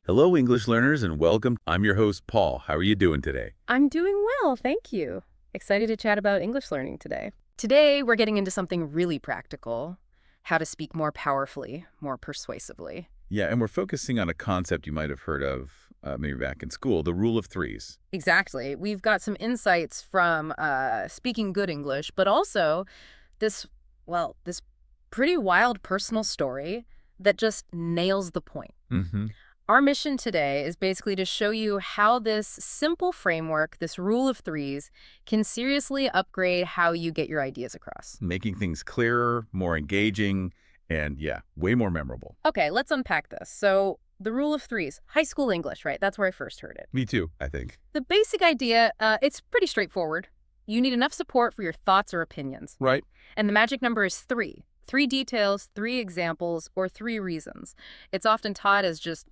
Hello, English learners, and welcome. I'm your host, Paul. How are you doing today? I'm doing well, thank you. Excited to chat about English learning today. Today, we're getting into something really practical, how to speak more powerfully, more persuasively. Yeah, and we're focusing on a concept you might have heard of maybe back in school, the rule of threes. Exactly. We've got some insights from speaking good English, but also this, this pretty wild personal story that just nails the point. Mm-hmm. Our mission today is basically to show you how this simple framework, this rule of threes, can seriously upgrade how you get your ideas across. Making things clearer, more engaging, and yeah, way more memorable. Okay, let's unpack this. So, the rule of threes, high school English, right? That's where I first heard it. Me too, I think. The basic idea, it's pretty straightforward. You need enough support for your thoughts or opinions. Right. And the magic number is 3. 3 details, 3 examples, or 3 reasons. It's often taught as just,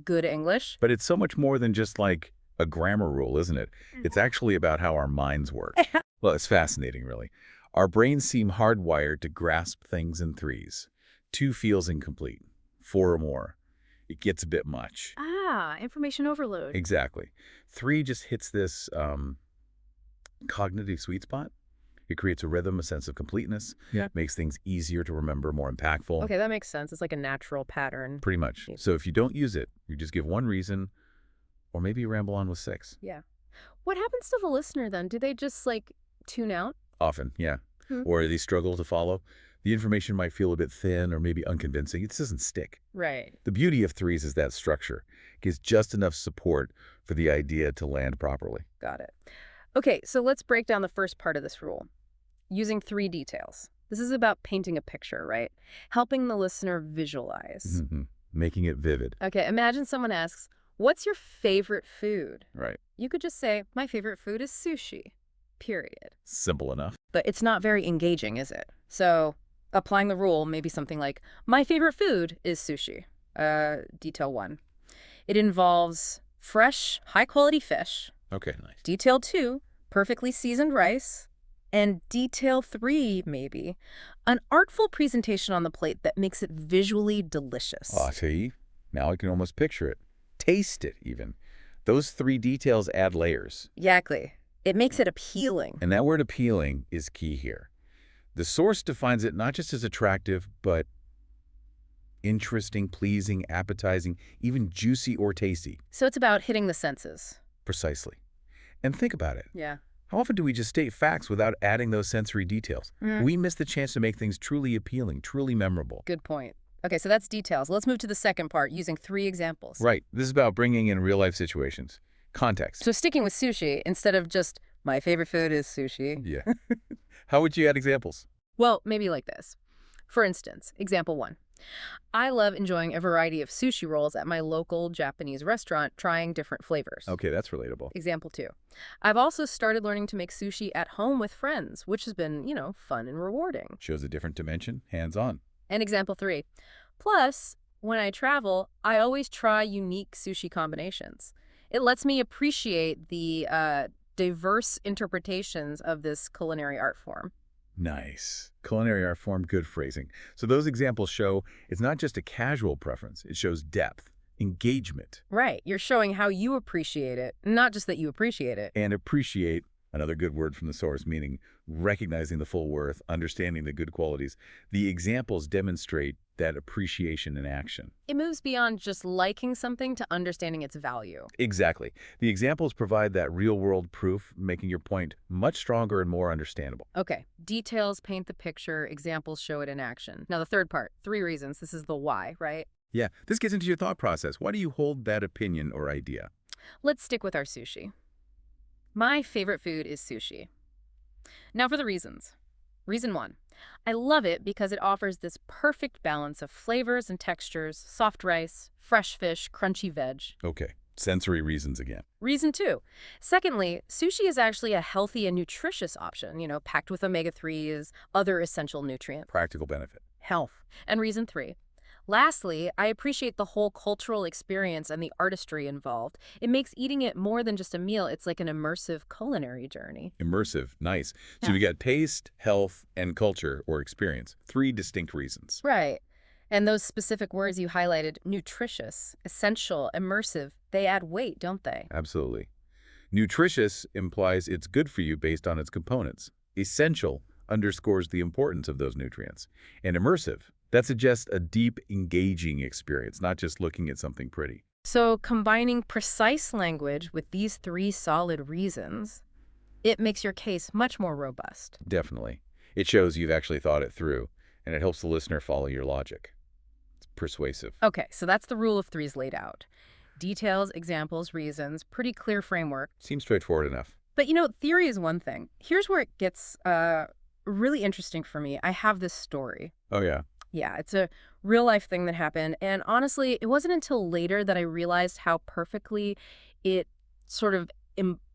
good English. But it's so much more than just like a grammar rule, isn't it? It's actually about how our minds work. Well, it's fascinating, really. Our brains seem hardwired to grasp things in threes. 2 feels incomplete. 4 or more. It gets a bit much. Information overload. Exactly. 3 just hits this cognitive sweet spot. It creates a rhythm, a sense of completeness. Yeah. Makes things easier to remember, more impactful. Okay, that makes sense. It's like a natural pattern. Pretty much. So if you don't use it, you just give one reason, or maybe you ramble on with 6. Yeah. What happens to the listener then? Do they just, tune out? Often, yeah. Or they struggle to follow. The information might feel a bit thin or maybe unconvincing. It just doesn't stick. Right. The beauty of threes is that structure. It gives just enough support for the idea to land properly. Got it. Okay, so let's break down the first part of this rule. Using 3 details. This is about painting a picture, right? Helping the listener visualize. Making it vivid. Okay, imagine someone asks, what's your favorite food? Right. You could just say, my favorite food is sushi, period. Simple enough. But it's not very engaging, is it? So applying the rule, maybe something like, my favorite food is sushi. Detail 1. It involves fresh, high-quality fish. Okay, nice. Detail 2, perfectly seasoned rice. And detail 3, maybe, an artful presentation on the plate that makes it visually delicious. Ah, see? Now I can almost picture it. Taste it, even. Those 3 details add layers. Exactly. It makes it appealing. And that word appealing is key here. The source defines it not just as attractive, but interesting, pleasing, appetizing, even juicy or tasty. So it's about hitting the senses. Precisely. And think about it. Yeah. How often do we just state facts without adding those sensory details? We miss the chance to make things truly appealing, truly memorable. Good point. Okay, so that's details. Let's move to the second part, using 3 examples. Right. This is about bringing in real-life situations. Context. So sticking with sushi, instead of just, my favorite food is sushi. Yeah. How would you add examples? Well, maybe like this. For instance, example 1. I love enjoying a variety of sushi rolls at my local Japanese restaurant, trying different flavors. Okay, that's relatable. Example 2. I've also started learning to make sushi at home with friends, which has been, fun and rewarding. Shows a different dimension, hands-on. And example 3. Plus, when I travel, I always try unique sushi combinations. It lets me appreciate the diverse interpretations of this culinary art form. Nice. Culinary art form, good phrasing. So those examples show it's not just a casual preference. It shows depth, engagement. Right. You're showing how you appreciate it, not just that you appreciate it. And appreciate, another good word from the source, meaning recognizing the full worth, understanding the good qualities. The examples demonstrate that appreciation in action. It moves beyond just liking something to understanding its value. Exactly. The examples provide that real-world proof, making your point much stronger and more understandable. Okay. Details paint the picture, examples show it in action. Now the third part, 3 reasons. This is the why, right? Yeah, this gets into your thought process. Why do you hold that opinion or idea? Let's stick with our sushi. My favorite food is sushi. Now for the reasons. Reason 1. I love it because it offers this perfect balance of flavors and textures, soft rice, fresh fish, crunchy veg. Okay, sensory reasons again. Reason 2. Secondly, sushi is actually a healthy and nutritious option, packed with omega-3s, other essential nutrients. Practical benefit. Health. And reason 3. Lastly, I appreciate the whole cultural experience and the artistry involved. It makes eating it more than just a meal. It's like an immersive culinary journey. Immersive, nice. So Yeah. we got taste, health, and culture or experience. 3 distinct reasons. Right. And those specific words you highlighted, nutritious, essential, immersive, they add weight, don't they? Absolutely. Nutritious implies it's good for you based on its components. Essential underscores the importance of those nutrients. And immersive, that suggests a deep, engaging experience, not just looking at something pretty. So combining precise language with these three solid reasons, it makes your case much more robust. Definitely. It shows you've actually thought it through, and it helps the listener follow your logic. It's persuasive. Okay, so that's the rule of threes laid out. Details, examples, reasons, pretty clear framework. Seems straightforward enough. But theory is one thing. Here's where it gets really interesting for me. I have this story. Oh, yeah. Yeah, it's a real life thing that happened. And honestly, it wasn't until later that I realized how perfectly it sort of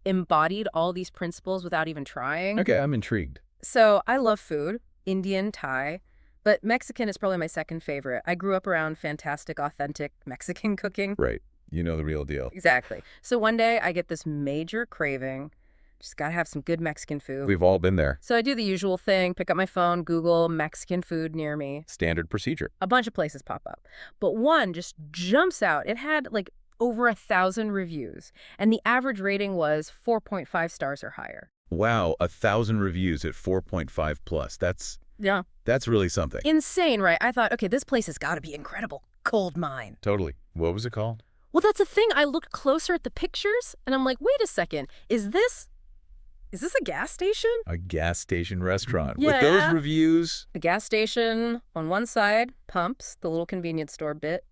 embodied all these principles without even trying. Okay, I'm intrigued. So I love food, Indian, Thai, but Mexican is probably my second favorite. I grew up around fantastic, authentic Mexican cooking. Right. You know the real deal. Exactly. So one day I get this major craving. Just gotta have some good Mexican food. We've all been there. So I do the usual thing, pick up my phone, Google Mexican food near me. Standard procedure. A bunch of places pop up. But one just jumps out. It had like over 1,000 reviews, and the average rating was 4.5 stars or higher. Wow, 1,000 reviews at 4.5 plus. That's really something. Insane, right? I thought, okay, this place has got to be incredible. Gold mine. Totally. What was it called? Well, that's the thing. I looked closer at the pictures, and I'm like, wait a second. Is this a gas station? A gas station restaurant. Yeah. With those reviews. A gas station on one side, pumps, the little convenience store bit.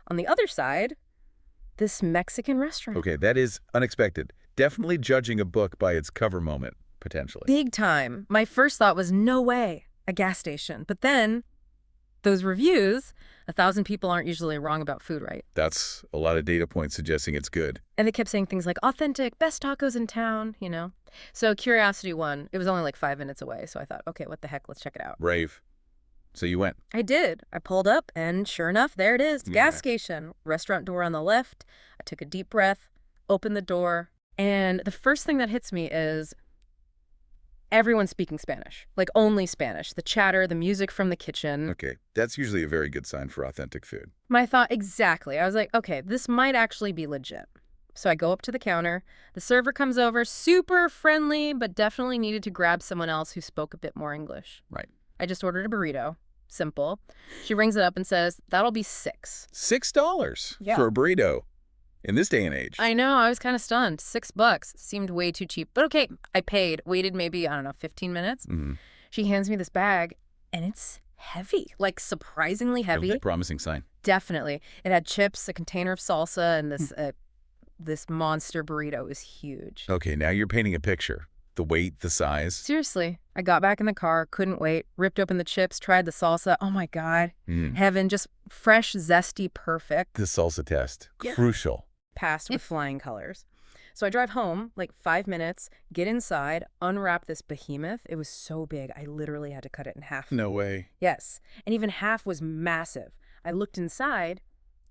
On the other side, this Mexican restaurant. Okay, that is unexpected. Definitely judging a book by its cover moment, potentially. Big time. My first thought was, no way, a gas station. But then, those reviews, 1,000 people aren't usually wrong about food, right? That's a lot of data points suggesting it's good. And they kept saying things like, authentic, best tacos in town, So curiosity won. It was only like 5 minutes away, so I thought, okay, what the heck, let's check it out. Brave. So you went. I did. I pulled up, and sure enough, there it is. Gas station. Restaurant door on the left. I took a deep breath, opened the door, and the first thing that hits me is everyone's speaking Spanish. Like, only Spanish. The chatter, the music from the kitchen. Okay, that's usually a very good sign for authentic food. My thought, exactly. I was like, okay, this might actually be legit. So I go up to the counter. The server comes over, super friendly, but definitely needed to grab someone else who spoke a bit more English. Right. I just ordered a burrito. Simple. She rings it up and says, that'll be $6. $6 Yeah. for a burrito in this day and age. I know. I was kind of stunned. $6 seemed way too cheap. But okay, I paid. Waited maybe, 15 minutes. Mm-hmm. She hands me this bag, and it's heavy. Like, surprisingly heavy. A promising sign. Definitely. It had chips, a container of salsa, and this monster burrito. It was huge. Okay, now you're painting a picture. The weight, the size. Seriously. I got back in the car, couldn't wait, ripped open the chips, tried the salsa. Oh my God. Heaven, just fresh, zesty, perfect. The salsa test. Yeah. Crucial. Passed with flying colors. So I drive home, like 5 minutes, get inside, unwrap this behemoth. It was so big, I literally had to cut it in half. No way. Yes. And even half was massive. I looked inside,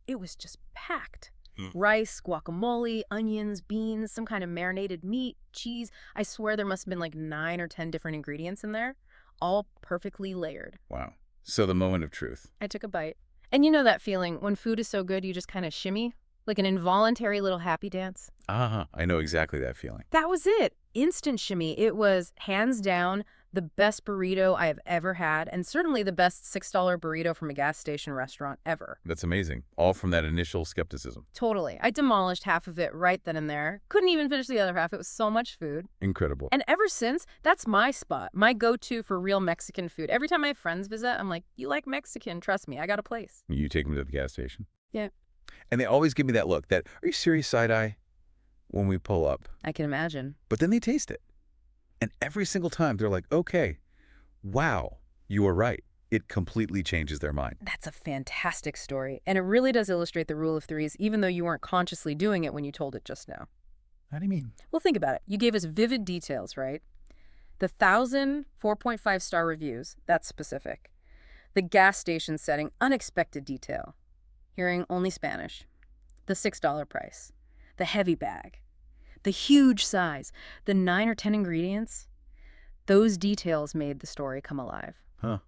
it was just packed. Rice, guacamole, onions, beans, some kind of marinated meat, cheese. I swear there must have been like 9 or 10 different ingredients in there, all perfectly layered. Wow. So the moment of truth. I took a bite. And you know that feeling when food is so good you just kind of shimmy? Like an involuntary little happy dance? I know exactly that feeling. That was it. Instant shimmy. It was hands down the best burrito I have ever had, and certainly the best $6 burrito from a gas station restaurant ever. That's amazing. All from that initial skepticism. Totally. I demolished half of it right then and there. Couldn't even finish the other half. It was so much food. Incredible. And ever since, that's my spot, my go-to for real Mexican food. Every time I have friends visit, I'm like, you like Mexican? Trust me, I got a place. You take them to the gas station? Yeah. And they always give me that look, that, are you serious side-eye, when we pull up? I can imagine. But then they taste it. And every single time they're like, okay, wow, you were right. It completely changes their mind. That's a fantastic story. And it really does illustrate the rule of threes, even though you weren't consciously doing it when you told it just now. How do you mean? Well, think about it. You gave us vivid details, right? The 1,000 4.5-star reviews, that's specific. The gas station setting, unexpected detail. Hearing only Spanish. The $6 price. The heavy bag. The huge size. The 9 or 10 ingredients. Those details made the story come alive. Huh.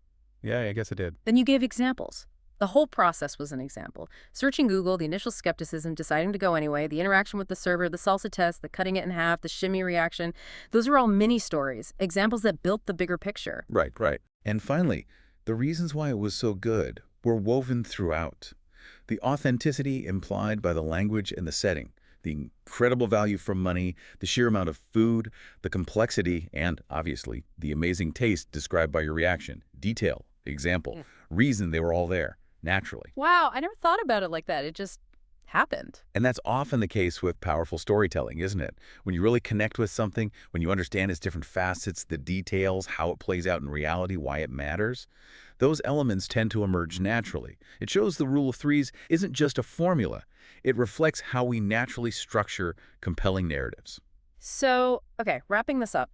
Yeah, I guess it did. Then you gave examples. The whole process was an example. Searching Google, the initial skepticism, deciding to go anyway, the interaction with the server, the salsa test, the cutting it in half, the shimmy reaction. Those are all mini stories, examples that built the bigger picture. Right, right. And finally, the reasons why it was so good were woven throughout. The authenticity implied by the language and the setting, the incredible value for money, the sheer amount of food, the complexity, and, obviously, the amazing taste described by your reaction, detail, example, reason they were all there, naturally. Wow, I never thought about it like that. It just happened. And that's often the case with powerful storytelling, isn't it? When you really connect with something, when you understand its different facets, the details, how it plays out in reality, why it matters, those elements tend to emerge naturally. It shows the rule of threes isn't just a formula. It reflects how we naturally structure compelling narratives. So, okay, wrapping this up.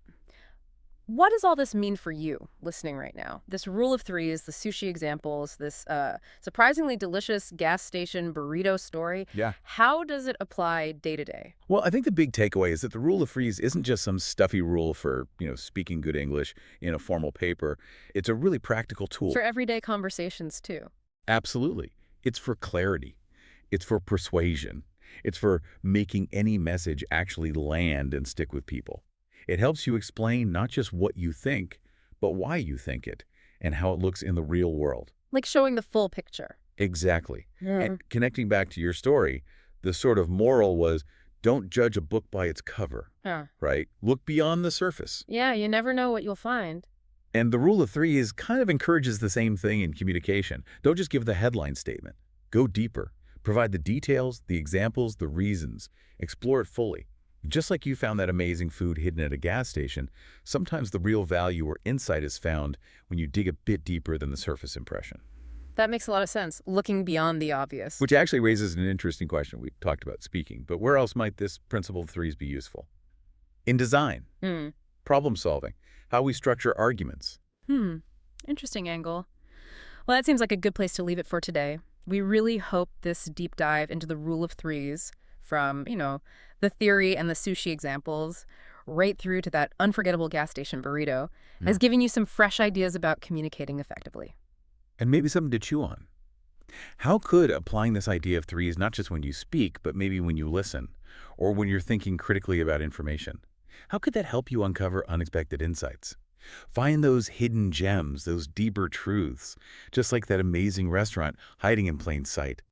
What does all this mean for you listening right now? This rule of threes, the sushi examples, this surprisingly delicious gas station burrito story. Yeah. How does it apply day to day? Well, I think the big takeaway is that the rule of threes isn't just some stuffy rule for, speaking good English in a formal paper. It's a really practical tool. For everyday conversations, too. Absolutely. It's for clarity. It's for persuasion. It's for making any message actually land and stick with people. It helps you explain not just what you think, but why you think it and how it looks in the real world. Like showing the full picture. Exactly. Yeah. And connecting back to your story, the sort of moral was don't judge a book by its cover, Huh. right? Look beyond the surface. Yeah, you never know what you'll find. And the rule of three is kind of encourages the same thing in communication. Don't just give the headline statement. Go deeper. Provide the details, the examples, the reasons. Explore it fully. Just like you found that amazing food hidden at a gas station, sometimes the real value or insight is found when you dig a bit deeper than the surface impression. That makes a lot of sense, looking beyond the obvious. Which actually raises an interesting question. We talked about speaking, but where else might this principle of threes be useful? In design, problem solving, how we structure arguments. Interesting angle. Well, that seems like a good place to leave it for today. We really hope this deep dive into the rule of threes from, the theory and the sushi examples right through to that unforgettable gas station burrito has given you some fresh ideas about communicating effectively. And maybe something to chew on. How could applying this idea of threes not just when you speak, but maybe when you listen, or when you're thinking critically about information, how could that help you uncover unexpected insights? Find those hidden gems, those deeper truths, just like that amazing restaurant hiding in plain sight.